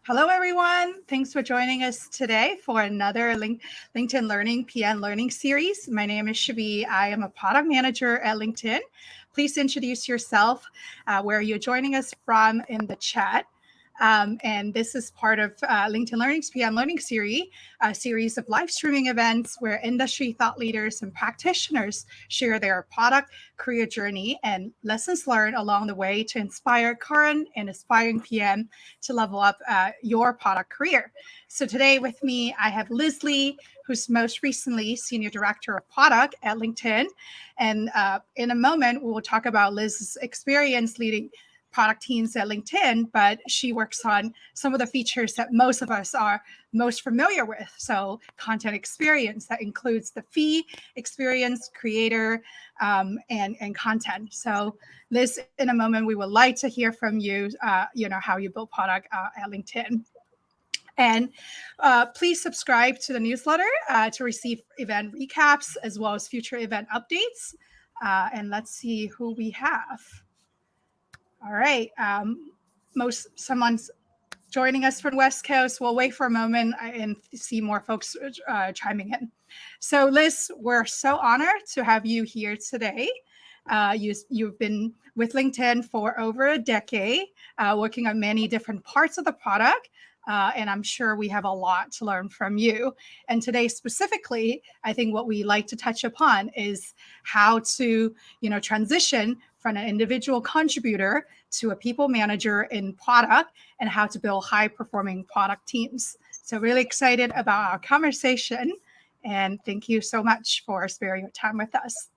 Hello, everyone. Thanks for joining us today for another LinkedIn Learning PN Learning series. My name is Shabi. I am a product manager at LinkedIn. Please introduce yourself, where you're joining us from in the chat. And this is part of LinkedIn Learning's PN Learning series, a series of live streaming events where industry thought leaders and practitioners share their product career journey and lessons learned along the way to inspire current and aspiring PM to level up your product career. So today with me, I have Liz Lee, who's most recently Senior Director of Product at LinkedIn. And in a moment, we will talk about Liz's experience leading product teams at LinkedIn, but she works on some of the features that most of us are most familiar with. So content experience that includes the feed experience, creator, and content. So Liz, in a moment, we would like to hear from you, how you build product at LinkedIn. And please subscribe to the newsletter to receive event recaps as well as future event updates. And let's see who we have. All right. Someone's joining us from West Coast. We'll wait for a moment and see more folks chiming in. So Liz, we're so honored to have you here today. You've been with LinkedIn for over a decade, working on many different parts of the product. And I'm sure we have a lot to learn from you. And today specifically, I think what we like to touch upon is how to, transition from an individual contributor to a people manager in product and how to build high performing product teams. So really excited about our conversation. And thank you so much for sparing your time with us.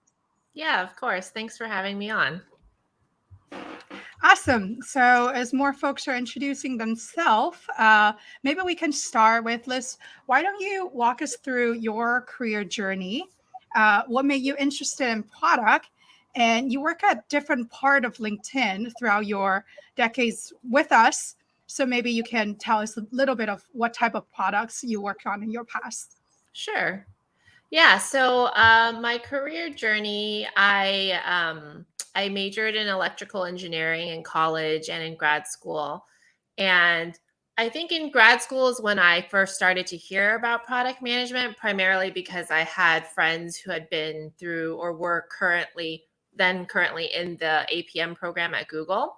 Yeah, of course. Thanks for having me on. Awesome. So as more folks are introducing themselves, maybe we can start with Liz. Why don't you walk us through your career journey? What made you interested in product? And you work at different part of LinkedIn throughout your decades with us. So maybe you can tell us a little bit of what type of products you worked on in your past. Sure. Yeah. So my career journey, I majored in electrical engineering in college and in grad school. And I think in grad school is when I first started to hear about product management, primarily because I had friends who had been through or were currently in the APM program at Google.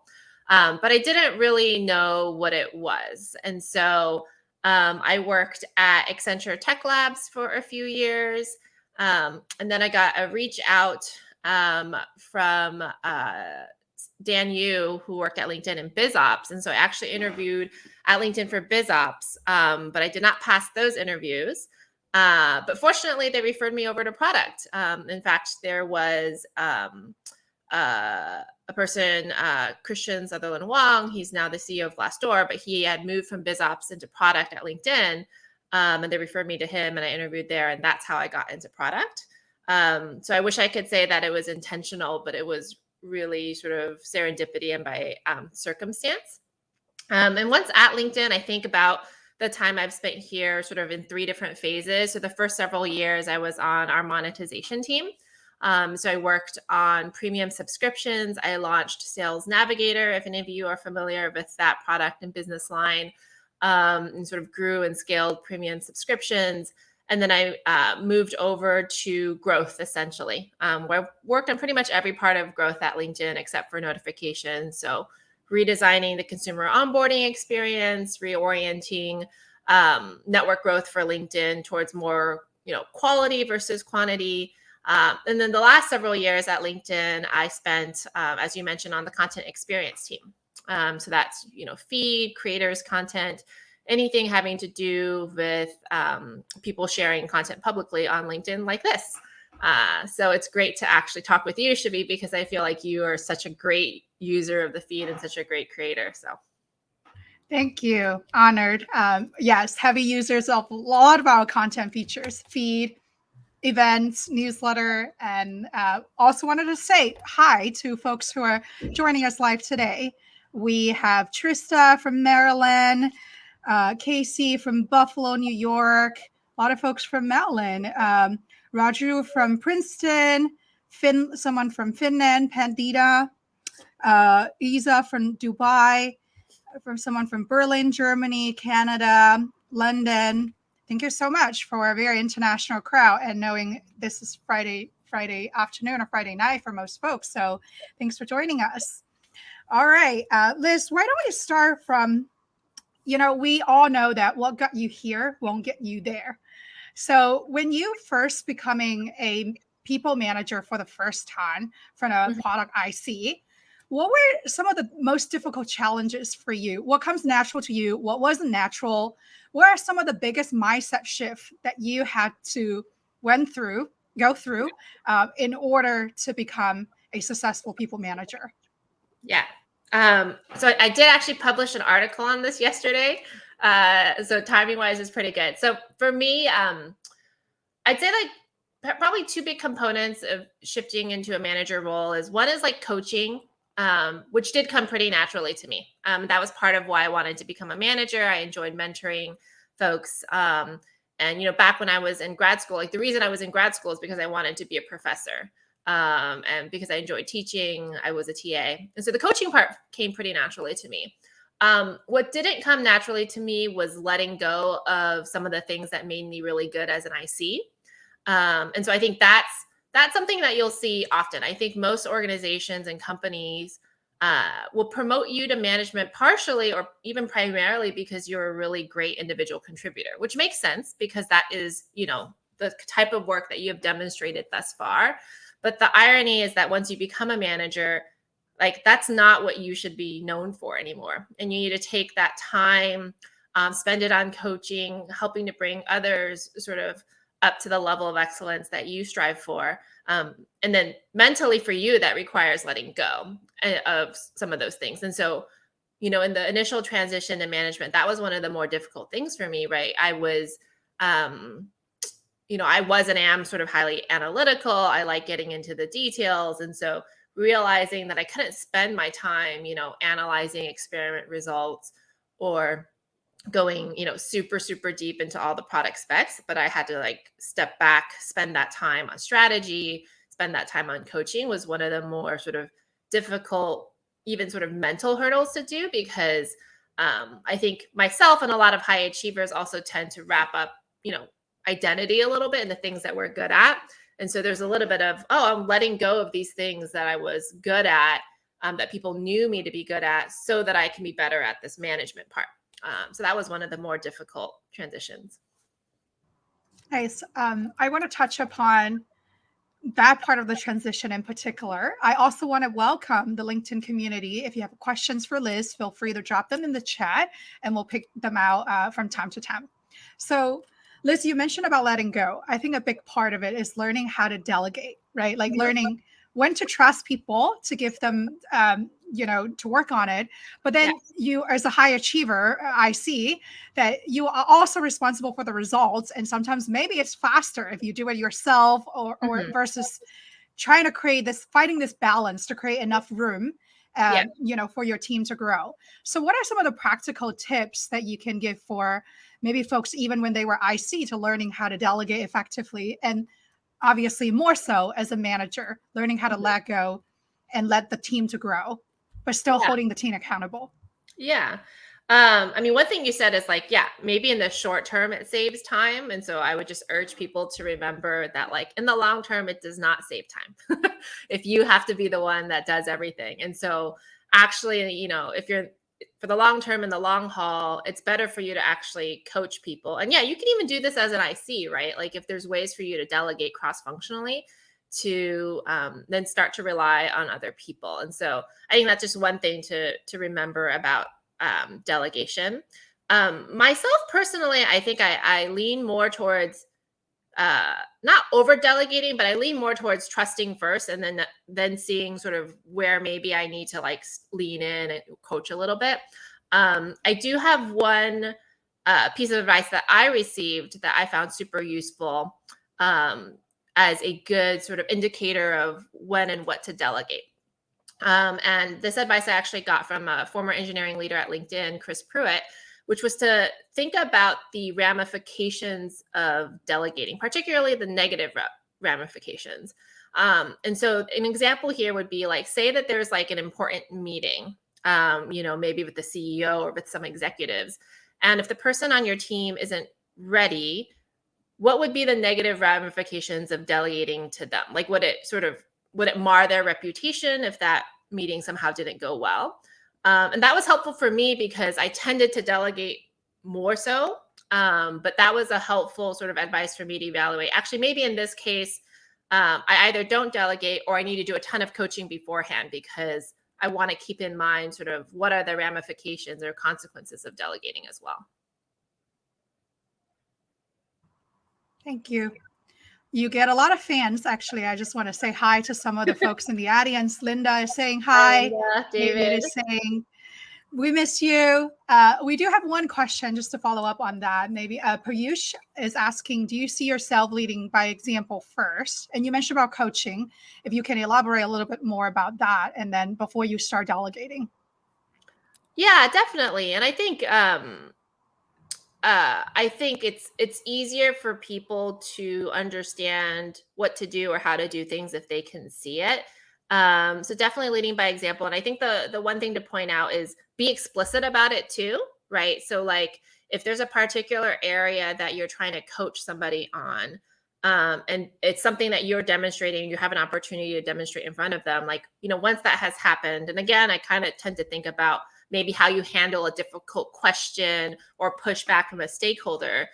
But I didn't really know what it was. And so I worked at Accenture Tech Labs for a few years. And then I got a reach out from Dan Yu, who worked at LinkedIn in BizOps. And so I actually interviewed at LinkedIn for BizOps, but I did not pass those interviews. But fortunately, they referred me over to product. In fact, there was a person, Christian Sutherland Wong. He's now the CEO of Glassdoor, but he had moved from BizOps into product at LinkedIn. And they referred me to him and I interviewed there. And that's how I got into product. So I wish I could say that it was intentional, but it was really sort of serendipity and by circumstance. And once at LinkedIn, I think about the time I've spent here sort of in three different phases. So the first several years I was on our monetization team. So I worked on premium subscriptions. I launched Sales Navigator, if any of you are familiar with that product and business line, and sort of grew and scaled premium subscriptions. And then I moved over to growth, essentially, where I worked on pretty much every part of growth at LinkedIn except for notifications. So redesigning the consumer onboarding experience, reorienting network growth for LinkedIn towards more, quality versus quantity. And then the last several years at LinkedIn, I spent, as you mentioned, on the content experience team. So that's, feed, creators, content, anything having to do with people sharing content publicly on LinkedIn like this. So it's great to actually talk with you, Shabi, because I feel like you are such a great user of the feed and such a great creator. So Thank you. Honored. Yes, heavy users of a lot of our content features, feed, events, newsletter, and also wanted to say hi to folks who are joining us live today. We have Trista from Maryland, Casey from Buffalo, New York, a lot of folks from Maryland, Raju from Princeton, someone from Finland, Pandita, Isa from Dubai, from someone from Berlin, Germany, Canada, London. Thank you so much for a very international crowd and knowing this is Friday afternoon or Friday night for most folks. So thanks for joining us. All right, Liz, why don't we start from, we all know that what got you here won't get you there. So when you first becoming a people manager for the first time from a product IC, what were some of the most difficult challenges for you? What comes natural to you? What wasn't natural? What are some of the biggest mindset shifts that you had to go through in order to become a successful people manager? Yeah. So I did actually publish an article on this yesterday. So timing wise is pretty good. So for me, I'd say like probably two big components of shifting into a manager role is one is like coaching, which did come pretty naturally to me. That was part of why I wanted to become a manager. I enjoyed mentoring folks. And, back when I was in grad school, like the reason I was in grad school is because I wanted to be a professor. And because I enjoyed teaching, I was a TA. And so the coaching part came pretty naturally to me. What didn't come naturally to me was letting go of some of the things that made me really good as an IC. And so I think that's something that you'll see often. I think most organizations and companies will promote you to management partially or even primarily because you're a really great individual contributor, which makes sense because that is, the type of work that you have demonstrated thus far. But the irony is that once you become a manager, like that's not what you should be known for anymore. And you need to take that time, spend it on coaching, helping to bring others sort of up to the level of excellence that you strive for. And then mentally for you, that requires letting go of some of those things. And so, in the initial transition to management, that was one of the more difficult things for me, right? I was, I was and am sort of highly analytical. I like getting into the details. And so realizing that I couldn't spend my time, analyzing experiment results or going, super, super deep into all the product specs, but I had to like step back, spend that time on strategy, spend that time on coaching was one of the more sort of difficult, even sort of mental hurdles to do because I think myself and a lot of high achievers also tend to wrap up, identity a little bit in the things that we're good at. And so there's a little bit of, I'm letting go of these things that I was good at, that people knew me to be good at so that I can be better at this management part. So that was one of the more difficult transitions. Nice. I want to touch upon that part of the transition in particular. I also want to welcome the LinkedIn community. If you have questions for Liz, feel free to drop them in the chat and we'll pick them out from time to time. So Liz, you mentioned about letting go. I think a big part of it is learning how to delegate, right? Like learning when to trust people to give them, to work on it. But then you, as a high achiever, I see that you are also responsible for the results. And sometimes maybe it's faster if you do it yourself or versus trying to fighting this balance to create enough room, for your team to grow. So what are some of the practical tips that you can give for maybe folks, even when they were IC, to learning how to delegate effectively? And obviously more so as a manager, learning how to let go and let the team to grow, but still holding the team accountable. Yeah. One thing you said is like, maybe in the short term, it saves time. And so I would just urge people to remember that like in the long term, it does not save time if you have to be the one that does everything. And so actually, if you're for the long term and the long haul, it's better for you to actually coach people. And you can even do this as an IC, right? Like if there's ways for you to delegate cross-functionally to then start to rely on other people. And so I think that's just one thing to remember about delegation. Myself personally, I think I lean more towards not over delegating, but I lean more towards trusting first and then seeing sort of where maybe I need to like lean in and coach a little bit. I do have one piece of advice that I received that I found super useful as a good sort of indicator of when and what to delegate. And this advice I actually got from a former engineering leader at LinkedIn, Chris Pruitt, which was to think about the ramifications of delegating, particularly the negative ramifications. And so an example here would be like, say that there's like an important meeting maybe with the CEO or with some executives. And if the person on your team isn't ready, what would be the negative ramifications of delegating to them? Like, would it mar their reputation if that meeting somehow didn't go well? And that was helpful for me because I tended to delegate more so. But that was a helpful sort of advice for me to evaluate. Actually, maybe in this case, I either don't delegate or I need to do a ton of coaching beforehand because I want to keep in mind sort of what are the ramifications or consequences of delegating as well. Thank you. You get a lot of fans, actually. I just want to say hi to some of the folks in the audience. Linda is saying hi. David is saying, we miss you. We do have one question just to follow up on that. Maybe Payush is asking, do you see yourself leading by example first? And you mentioned about coaching. If you can elaborate a little bit more about that, and then before you start delegating. Yeah, definitely. And I think it's easier for people to understand what to do or how to do things if they can see it. So definitely leading by example. And I think the one thing to point out is be explicit about it too, right? So like if there's a particular area that you're trying to coach somebody on, and it's something that you're demonstrating, you have an opportunity to demonstrate in front of them. Like, once that has happened, and again, I kind of tend to think about maybe how you handle a difficult question or pushback from a stakeholder.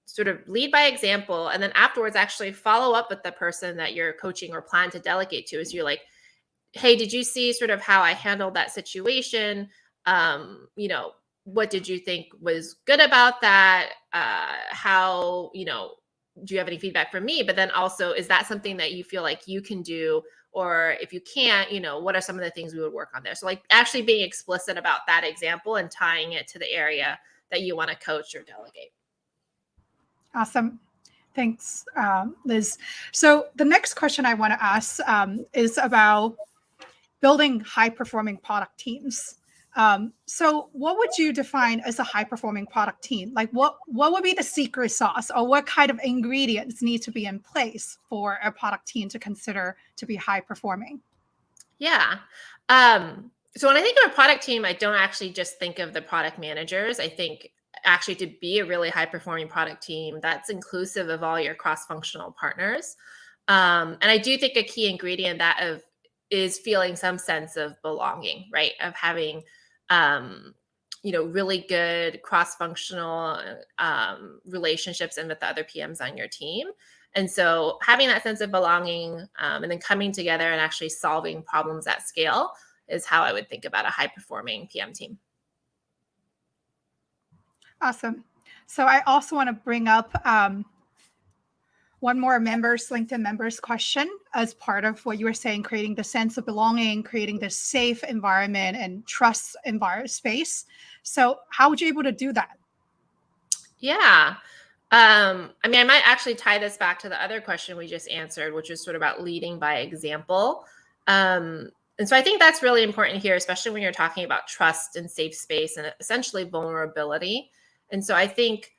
Sort of lead by example, and then afterwards actually follow up with the person that you're coaching or plan to delegate to. Is you're like, hey, did you see sort of how I handled that situation? What did you think was good about that? How, do you have any feedback for me? But then also, is that something that you feel like you can do? Or if you can't, what are some of the things we would work on there? So like actually being explicit about that example and tying it to the area that you want to coach or delegate. Awesome. Thanks, Liz. So the next question I want to ask is about building high-performing product teams. So what would you define as a high-performing product team? Like what would be the secret sauce, or what kind of ingredients need to be in place for a product team to consider to be high-performing? Yeah. So when I think of a product team, I don't actually just think of the product managers. I think actually to be a really high-performing product team, that's inclusive of all your cross-functional partners. And I do think a key ingredient is feeling some sense of belonging, right? Of having really good cross-functional relationships and with the other PMs on your team. And so having that sense of belonging and then coming together and actually solving problems at scale is how I would think about a high-performing PM team. Awesome. So I also want to bring up one more LinkedIn members question as part of what you were saying, creating the sense of belonging, creating this safe environment and trust space. So how would you able to do that? Yeah. I might actually tie this back to the other question we just answered, which is sort of about leading by example. And so I think that's really important here, especially when you're talking about trust and safe space and essentially vulnerability. And so I think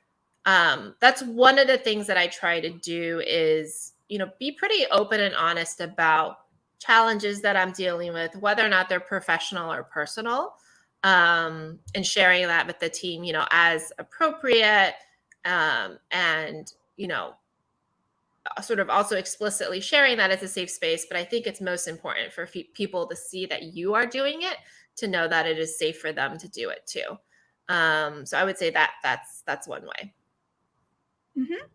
that's one of the things that I try to do is, be pretty open and honest about challenges that I'm dealing with, whether or not they're professional or personal, and sharing that with the team, as appropriate, and, sort of also explicitly sharing that it's a safe space. But I think it's most important for people to see that you are doing it, to know that it is safe for them to do it too. So I would say that's one way. Mm-hmm.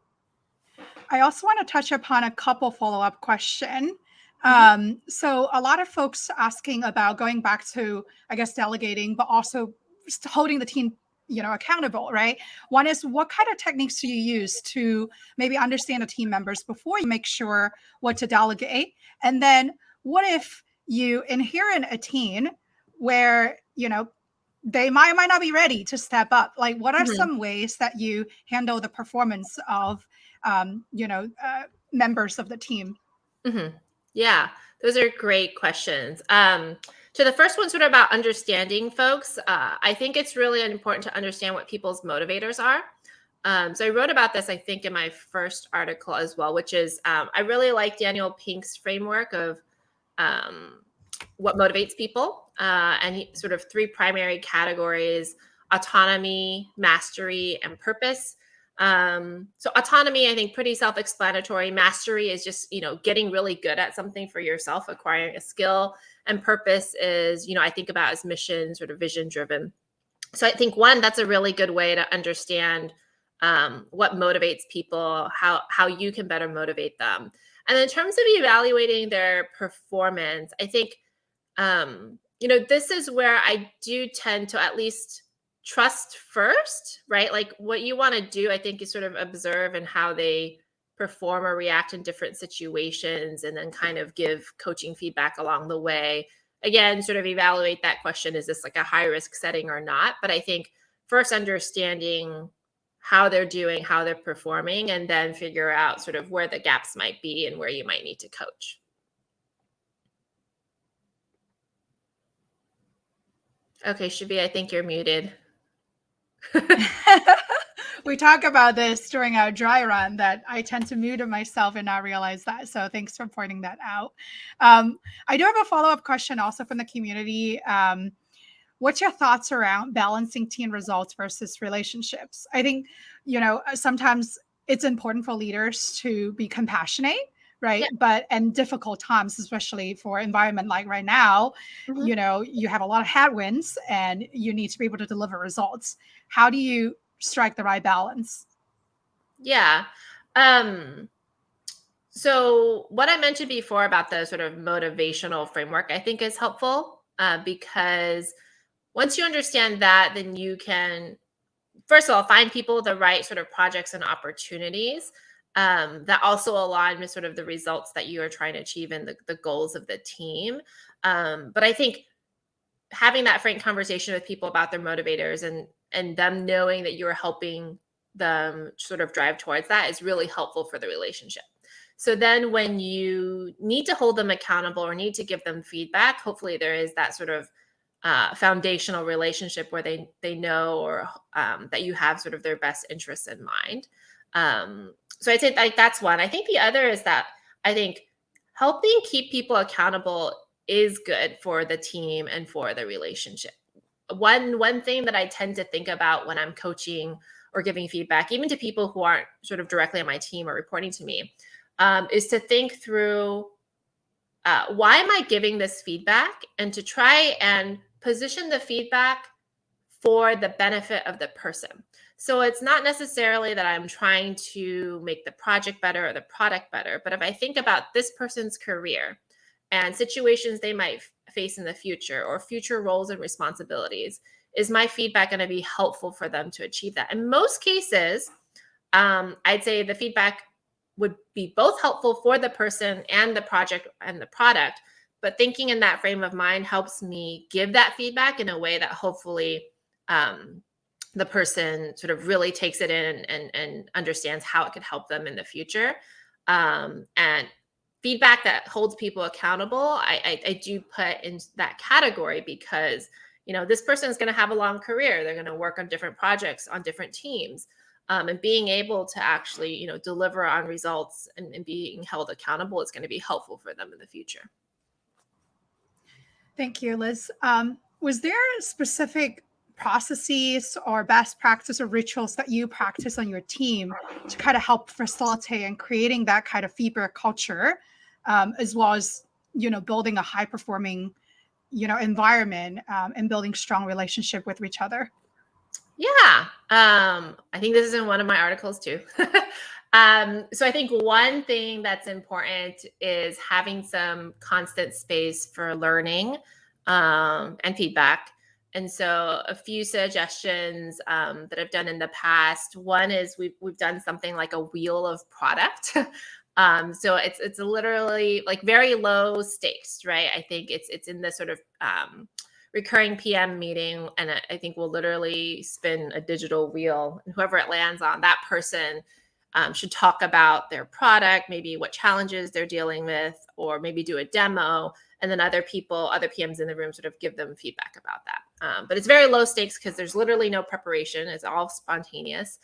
I also want to touch upon a couple follow-up question. So a lot of folks asking about going back to, I guess, delegating, but also holding the team, accountable, right? One is, what kind of techniques do you use to maybe understand the team members before you make sure what to delegate? And then what if you inherit a team where, they might not be ready to step up? Like, what are some ways that you handle the performance of members of the team? Yeah, those are great questions. To the first one, sort of about understanding folks, I think it's really important to understand what people's motivators are. So I wrote about this, I think, in my first article as well, which is I really like Daniel Pink's framework of what motivates people, and sort of three primary categories: autonomy, mastery, and purpose. So autonomy, I think, pretty self-explanatory. Mastery is just, getting really good at something for yourself, acquiring a skill. And purpose is, I think about as mission, sort of vision driven. So I think that's a really good way to understand what motivates people, how you can better motivate them. And in terms of evaluating their performance, I think this is where I do tend to at least trust first, right? Like what you want to do, I think, is sort of observe and how they perform or react in different situations, and then kind of give coaching feedback along the way. Again, sort of evaluate that question: is this like a high risk setting or not? But I think first understanding how they're doing, how they're performing, and then figure out sort of where the gaps might be and where you might need to coach. Okay, Shabi, I think you're muted. We talk about this during our dry run, that I tend to mute myself and not realize that. So thanks for pointing that out. I do have a follow-up question also from the community. What's your thoughts around balancing team results versus relationships? I think, sometimes it's important for leaders to be compassionate, right? Yeah. But in difficult times, especially for environment like right now, Mm-hmm. you have a lot of headwinds and you need to be able to deliver results. How do you strike the right balance? Yeah. So what I mentioned before about the sort of motivational framework, I think is helpful, because once you understand that, then you can, first of all, find people the right sort of projects and opportunities that also align with sort of the results that you are trying to achieve and the goals of the team. But I think having that frank conversation with people about their motivators, and them knowing that you're helping them sort of drive towards that, is really helpful for the relationship. So then when you need to hold them accountable or need to give them feedback, hopefully there is that sort of foundational relationship where they know, or that you have sort of their best interests in mind. So I'd say like that's one. I think the other is that I think helping keep people accountable is good for the team and for the relationship. One thing that I tend to think about when I'm coaching or giving feedback, even to people who aren't sort of directly on my team or reporting to me, is to think through, why am I giving this feedback, and to try and position the feedback for the benefit of the person. So it's not necessarily that I'm trying to make the project better or the product better, but if I think about this person's career and situations they might face in the future, or future roles and responsibilities, is my feedback going to be helpful for them to achieve that? In most cases, I'd say the feedback would be both helpful for the person and the project and the product. But thinking in that frame of mind helps me give that feedback in a way that hopefully the person sort of really takes it in and understands how it could help them in the future. And feedback that holds people accountable, I do put in that category, because this person is going to have a long career. They're going to work on different projects on different teams. And being able to actually, deliver on results and being held accountable is going to be helpful for them in the future. Thank you, Liz. Was there specific processes or best practice or rituals that you practice on your team to kind of help facilitate and creating that kind of feedback culture, as well as building a high performing environment, and building strong relationship with each other? Yeah. I think this is in one of my articles too. So I think one thing that's important is having some constant space for learning and feedback. And so a few suggestions that I've done in the past. One is we've done something like a wheel of product. So it's literally like very low stakes, right? I think it's in the sort of recurring PM meeting, and I think we'll literally spin a digital wheel, and whoever it lands on, that person should talk about their product, maybe what challenges they're dealing with, or maybe do a demo, and then other PMs in the room sort of give them feedback about that. But it's very low stakes because there's literally no preparation. It's all spontaneous.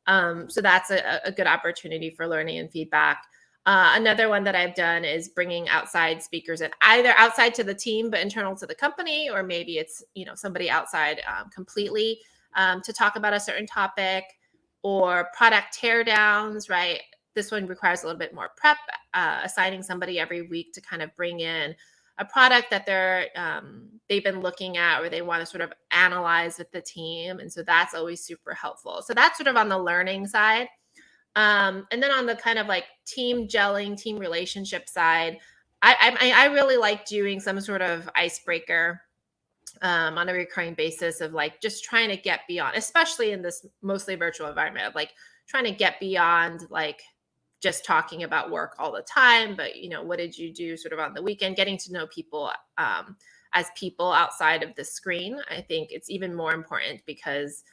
So that's a good opportunity for learning and feedback. Another one that I've done is bringing outside speakers in, either outside to the team but internal to the company, or maybe it's somebody outside completely to talk about a certain topic, or product teardowns. Right, this one requires a little bit more prep, assigning somebody every week to kind of bring in a product that they've been looking at, or they want to sort of analyze with the team, and so that's always super helpful. So that's sort of on the learning side. And then on the kind of like team gelling, team relationship side, I really like doing some sort of icebreaker on a recurring basis of like just trying to get beyond, especially in this mostly virtual environment, of like trying to get beyond like just talking about work all the time, but what did you do sort of on the weekend? Getting to know people as people outside of the screen. I think it's even more important because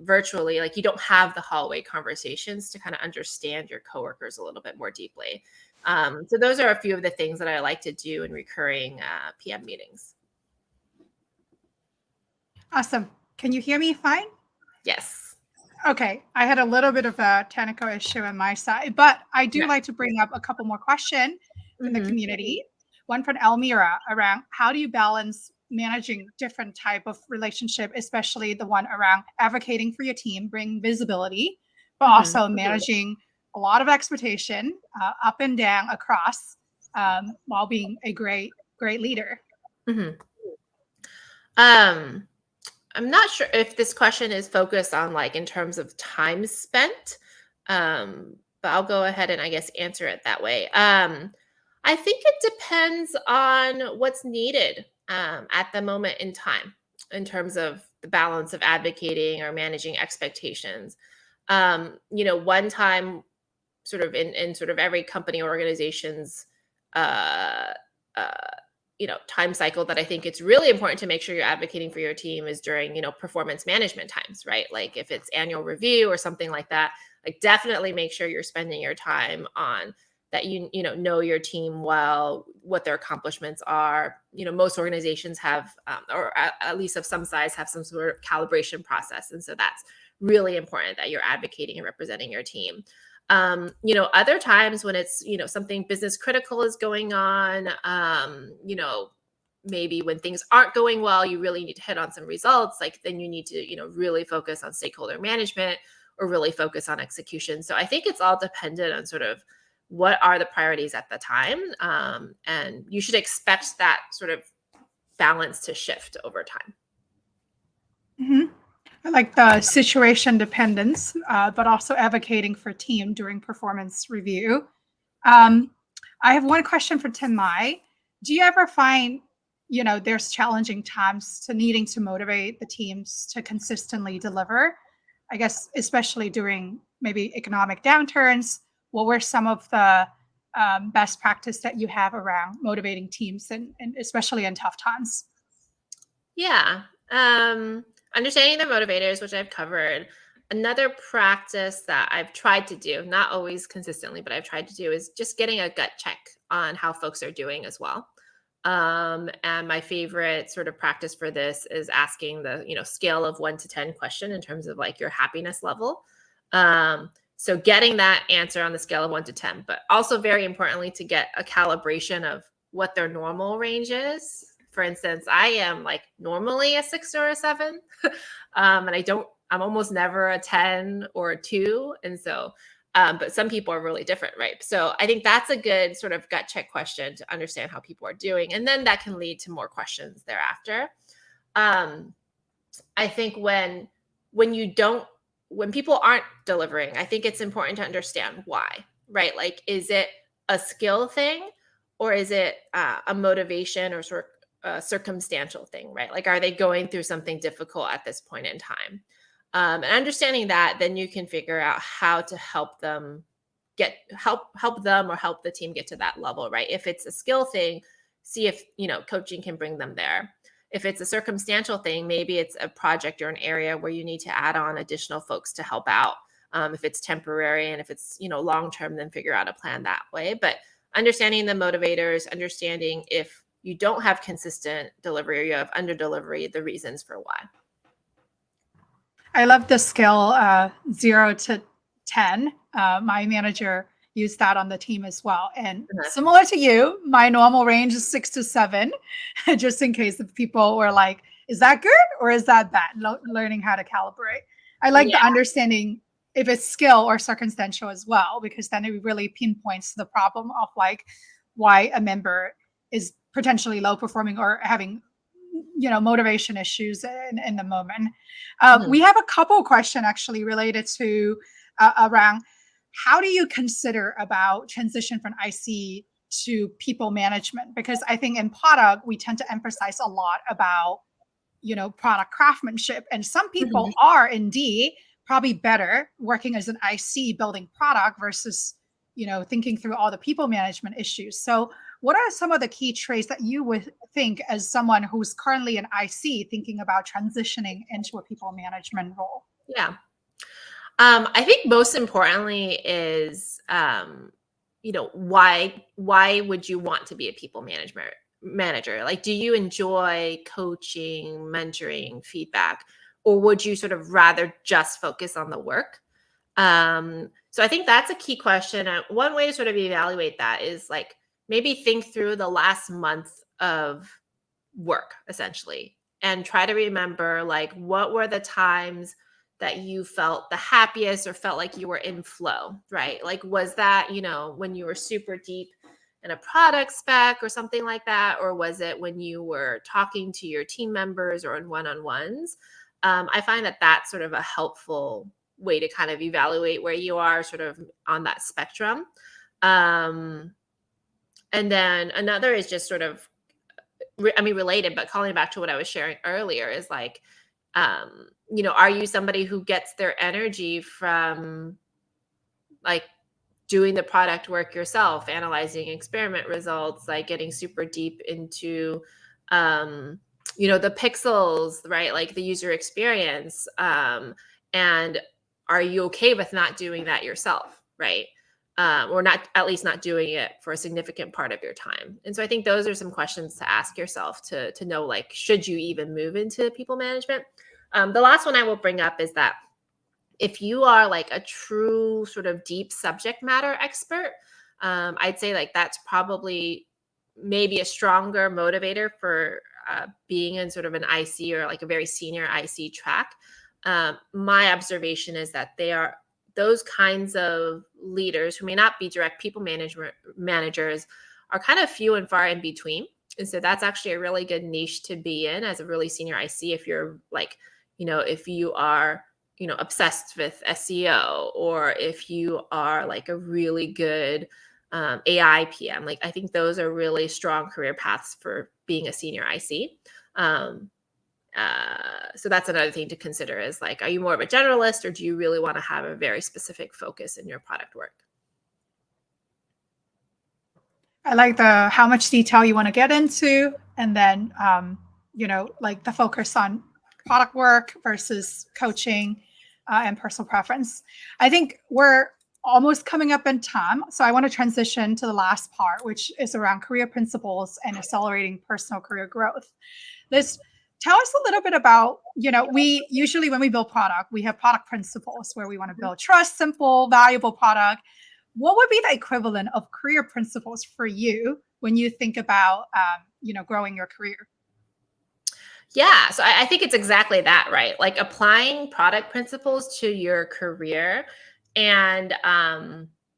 virtually, like, you don't have the hallway conversations to kind of understand your coworkers a little bit more deeply. So those are a few of the things that I like to do in recurring PM meetings. Awesome. Can you hear me fine? Yes. Okay. I had a little bit of a technical issue on my side, but I do Yeah. like to bring up a couple more questions from the Mhm. community. One from Elmira around how do you balance managing different type of relationship, especially the one around advocating for your team, bring visibility, but Mhm. also managing a lot of expectation up and down across while being a great leader. Mhm. I'm not sure if this question is focused on like in terms of time spent, but I'll go ahead and I guess answer it that way. I think it depends on what's needed at the moment in time in terms of the balance of advocating or managing expectations. One time, sort of in sort of every company or organization's uh, uh, time cycle, that I think it's really important to make sure you're advocating for your team is during performance management times, right? Like if it's annual review or something like that, like definitely make sure you're spending your time on that. You know your team well, what their accomplishments are. Most organizations have or at least of some size have some sort of calibration process, and so that's really important that you're advocating and representing your team. Other times when it's something business critical is going on, maybe when things aren't going well, you really need to hit on some results, like then you need to really focus on stakeholder management or really focus on execution. So I think it's all dependent on sort of what are the priorities at the time, and you should expect that sort of balance to shift over time. Mhm. I like the situation dependence, but also advocating for team during performance review. Um, I have one question for Tim Mai. Do you ever find, there's challenging times to needing to motivate the teams to consistently deliver? I guess, especially during maybe economic downturns, what were some of the best practice that you have around motivating teams and especially in tough times? Yeah. Understanding the motivators, which I've covered. Another practice that I've tried to do, not always consistently, but I've tried to do, is just getting a gut check on how folks are doing as well. And my favorite sort of practice for this is asking the, scale of 1 to 10 question in terms of like your happiness level. So getting that answer on the scale of 1 to 10, but also very importantly to get a calibration of what their normal range is. For instance, I am like normally a 6 or a 7, and I'm almost never a 10 or a 2. And so, but some people are really different, right? So I think that's a good sort of gut check question to understand how people are doing. And then that can lead to more questions thereafter. Um, I think when people aren't delivering, I think it's important to understand why, right? Like, is it a skill thing, or is it a motivation or sort of a circumstantial thing, right? Like, are they going through something difficult at this point in time? And understanding that, then you can figure out how to help them help them or help the team get to that level, right? If it's a skill thing, see if coaching can bring them there. If it's a circumstantial thing, maybe it's a project or an area where you need to add on additional folks to help out. If it's temporary, and if it's long term, then figure out a plan that way. But understanding the motivators, understanding if you don't have consistent delivery or you have under delivery, the reasons for why. I love the scale 0 to 10. My manager use that on the team as well. And Uh-huh. similar to you, my normal range is 6 to 7, just in case if people were like, is that good or is that bad? Learning how to calibrate. I like Yeah. the understanding if it's skill or circumstantial as well, because then it really pinpoints the problem of like why a member is potentially low performing or having motivation issues in the moment. We Mhm. have a couple question actually related to around how do you consider about transition from IC to people management? Because I think in product we tend to emphasize a lot about product craftsmanship, and some people Mhm. are indeed probably better working as an IC building product versus thinking through all the people management issues. So what are some of the key traits that you would think as someone who's currently an IC thinking about transitioning into a people management role? Yeah. I think most importantly is, why would you want to be a people management manager? Like, do you enjoy coaching, mentoring, feedback, or would you sort of rather just focus on the work? So I think that's a key question. One way to sort of evaluate that is like maybe think through the last month of work essentially and try to remember like what were the times that you felt the happiest or felt like you were in flow, right? Like was that, when you were super deep in a product spec or something like that, or was it when you were talking to your team members or in one-on-ones? I find that that's sort of a helpful way to kind of evaluate where you are sort of on that spectrum. um, and then another is just sort of related, but calling back to what I was sharing earlier is like, are you somebody who gets their energy from like doing the product work yourself, analyzing experiment results, like getting super deep into, um, the pixels, right? Like the user experience. And are you okay with not doing that yourself, right? Or not, at least not doing it for a significant part of your time. And so I think those are some questions to ask yourself to know, like, should you even move into people management? The last one I will bring up is that if you are like a true sort of deep subject matter expert, I'd say like that's probably maybe a stronger motivator for being in sort of an IC or like a very senior IC track. My observation is that they are those kinds of leaders who may not be direct people management managers are kind of few and far in between. And so that's actually a really good niche to be in as a really senior IC if you're like, if you are obsessed with SEO, or if you are like a really good AI PM. Like I think those are really strong career paths for being a senior IC. Um, so that's another thing to consider is like, are you more of a generalist or do you really want to have a very specific focus in your product work? I like the how much detail you want to get into, and then like the focus on product work versus coaching and personal preference. I think we're almost coming up in time, so I want to transition to the last part, which is around career principles and accelerating personal career growth. Liz, tell us a little bit about, we usually when we build product, we have product principles where we want to build trust, simple, valuable product. What would be the equivalent of career principles for you when you think about, growing your career? Yeah, so I think it's exactly that, right? Like applying product principles to your career, and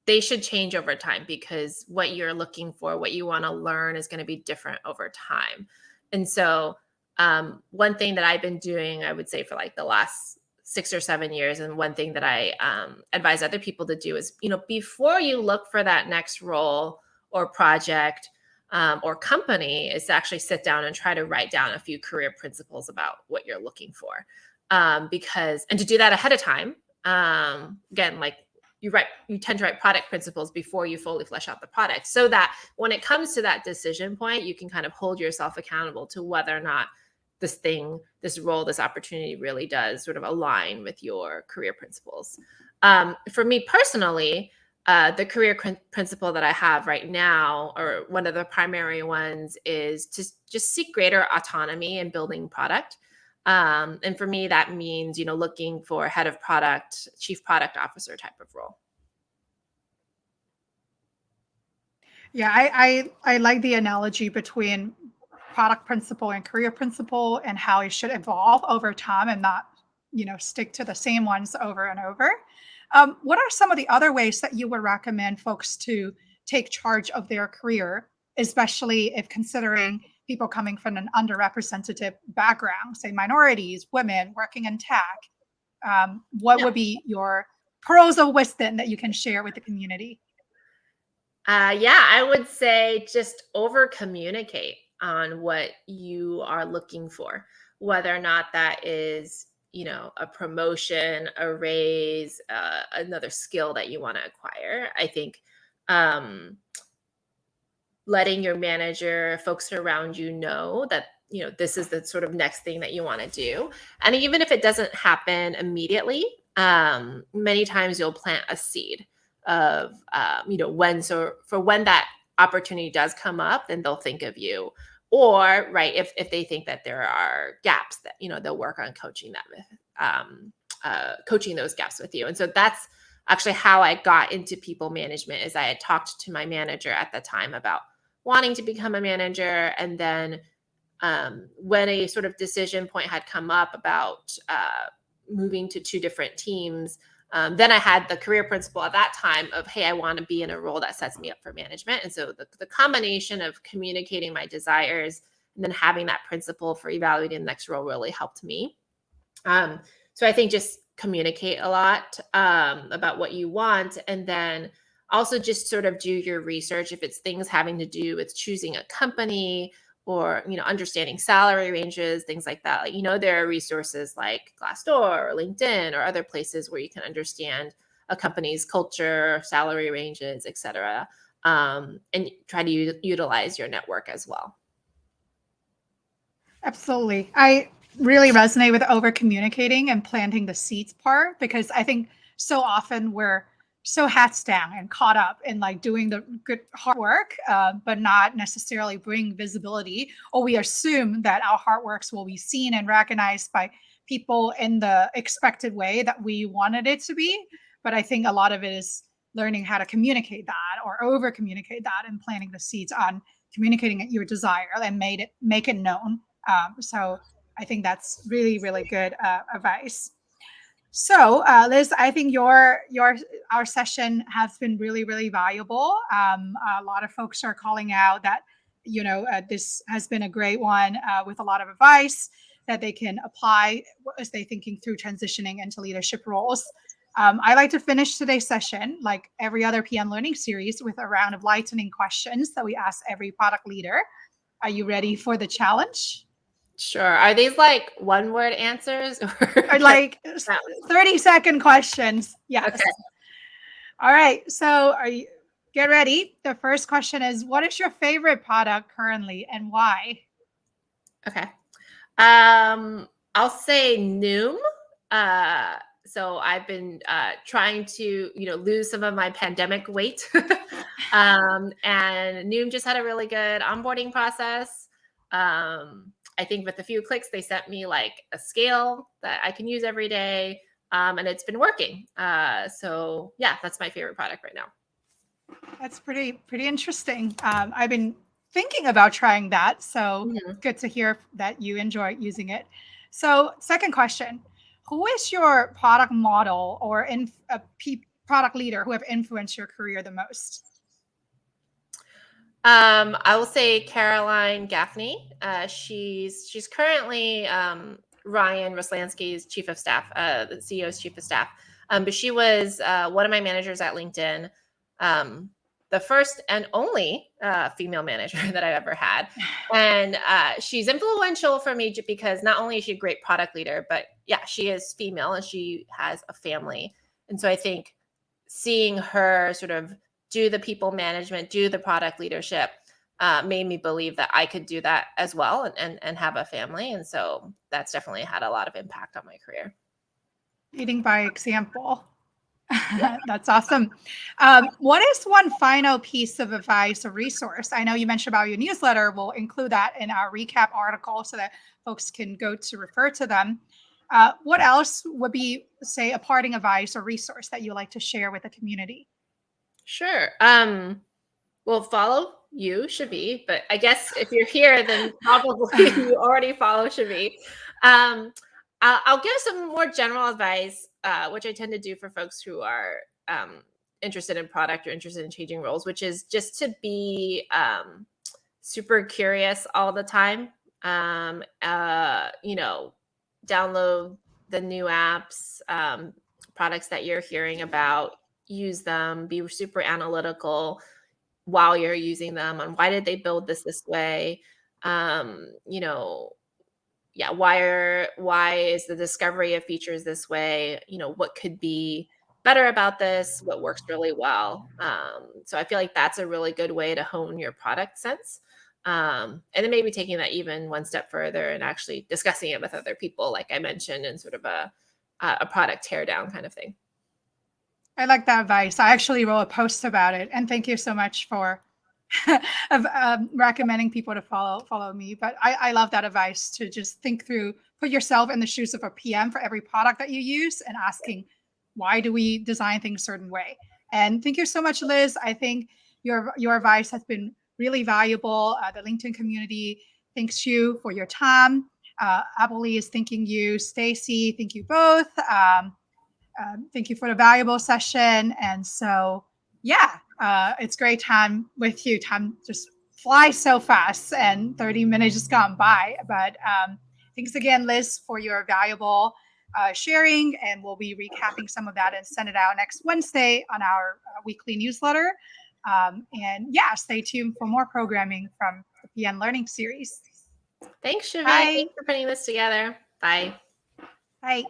they should change over time because what you're looking for, what you want to learn, is going to be different over time. And so, one thing that I've been doing, I would say, for like the last 6 or 7 years, and one thing that I advise other people to do is, before you look for that next role or project or company, is to actually sit down and try to write down a few career principles about what you're looking for. And to do that ahead of time, again, like you tend to write product principles before you fully flesh out the product so that when it comes to that decision point, you can kind of hold yourself accountable to whether or not this role, this opportunity really does sort of align with your career principles. For me personally, the career principle that I have right now, or one of the primary ones, is to just seek greater autonomy in building product. And for me, that means, looking for head of product, chief product officer type of role. Yeah, I like the analogy between product principle and career principle and how it should evolve over time and not, stick to the same ones over and over. What are some of the other ways that you would recommend folks to take charge of their career, especially if considering people coming from an underrepresented background, say minorities, women working in tech? What Yeah. would be your pearls of wisdom that you can share with the community? Yeah, I would say just over communicate on what you are looking for, whether or not that is, a promotion, a raise, another skill that you want to acquire. I think um, letting your manager, folks around you know that, this is the sort of next thing that you want to do. And even if it doesn't happen immediately, many times you'll plant a seed of, when that opportunity does come up, then they'll think of you. Or, right, if they think that there are gaps that, they'll work on coaching them, coaching those gaps with you. And so that's actually how I got into people management is I had talked to my manager at the time about wanting to become a manager. And then when a sort of decision point had come up about moving to two different teams, then I had the career principle at that time of, hey, I want to be in a role that sets me up for management. And so the combination of communicating my desires and then having that principle for evaluating the next role really helped me. So I think just communicate a lot about what you want, and then also just sort of do your research if it's things having to do with choosing a company or understanding salary ranges, things like that. Like, there are resources like Glassdoor or LinkedIn or other places where you can understand a company's culture, salary ranges, etc., and try to utilize your network as well. Absolutely. I really resonate with over communicating and planting the seeds part because I think so often we're so hats down and caught up in like doing the good hard work, but not necessarily bring visibility, or we assume that our hard works will be seen and recognized by people in the expected way that we wanted it to be. But I think a lot of it is learning how to communicate that or over communicate that and planting the seeds on communicating your desire and make it known. So I think that's really, really good advice. So, Liz, I think your our session has been really, really valuable. A lot of folks are calling out that this has been a great one with a lot of advice that they can apply as they thinking through transitioning into leadership roles. I like to finish today's session, like every other PM Learning series, with a round of lightning questions that we ask every product leader. Are you ready for the challenge? Sure. Are these like one word answers Or like 30-second questions. Yes. Okay. All right. So get ready. The first question is, what is your favorite product currently and why? Okay. I'll say Noom. So I've been trying to, lose some of my pandemic weight. And Noom just had a really good onboarding process. I think with a few clicks, they sent me like a scale that I can use every day. And it's been working. So yeah, that's my favorite product right now. That's pretty interesting. I've been thinking about trying that, so Mhm. good to hear that you enjoy using it. So, second question: who is your product model or product leader who have influenced your career the most? I will say Caroline Gaffney. She's currently Ryan Roslansky's chief of staff, the CEO's chief of staff. But she was one of my managers at LinkedIn, the first and only female manager that I've ever had. And she's influential for me because not only is she a great product leader, but yeah, she is female and she has a family. And so I think seeing her sort of do the people management, do the product leadership, made me believe that I could do that as well and have a family. And so that's definitely had a lot of impact on my career. Leading by example. Yeah. That's awesome. What is one final piece of advice or resource? I know you mentioned about your newsletter. We'll include that in our recap article so that folks can go to refer to them. What else would be, say, a parting advice or resource that you like to share with the community? Sure. Well, follow you, Shavi, but I guess if you're here, then probably you already follow Shavi. Um, I'll give some more general advice, which I tend to do for folks who are interested in product or interested in changing roles, which is just to be super curious all the time. You know, download the new apps, products that you're hearing about, use them, be super analytical while you're using them on why did they build this way. You know, yeah, why is the discovery of features this way? You know, what could be better about this? What works really well? So I feel like that's a really good way to hone your product sense. And then maybe taking that even one step further and actually discussing it with other people, like I mentioned, in sort of a product teardown kind of thing. I like that advice. I actually wrote a post about it, and thank you so much for recommending people to follow me. But I love that advice to just think through, put yourself in the shoes of a PM for every product that you use, and asking why do we design things a certain way. And thank you so much, Liz. I think your advice has been really valuable. The LinkedIn community thanks you for your time. Abelie is thanking you. Stacy, thank you both. Thank you for the valuable session. And so, yeah, it's great time with you. Time just flies so fast, and 30 minutes just gone by. But thanks again, Liz, for your valuable sharing. And we'll be recapping some of that and send it out next Wednesday on our weekly newsletter. And yeah, stay tuned for more programming from the PN Learning Series. Thanks, Shavi. Bye. Thanks for putting this together. Bye. Bye.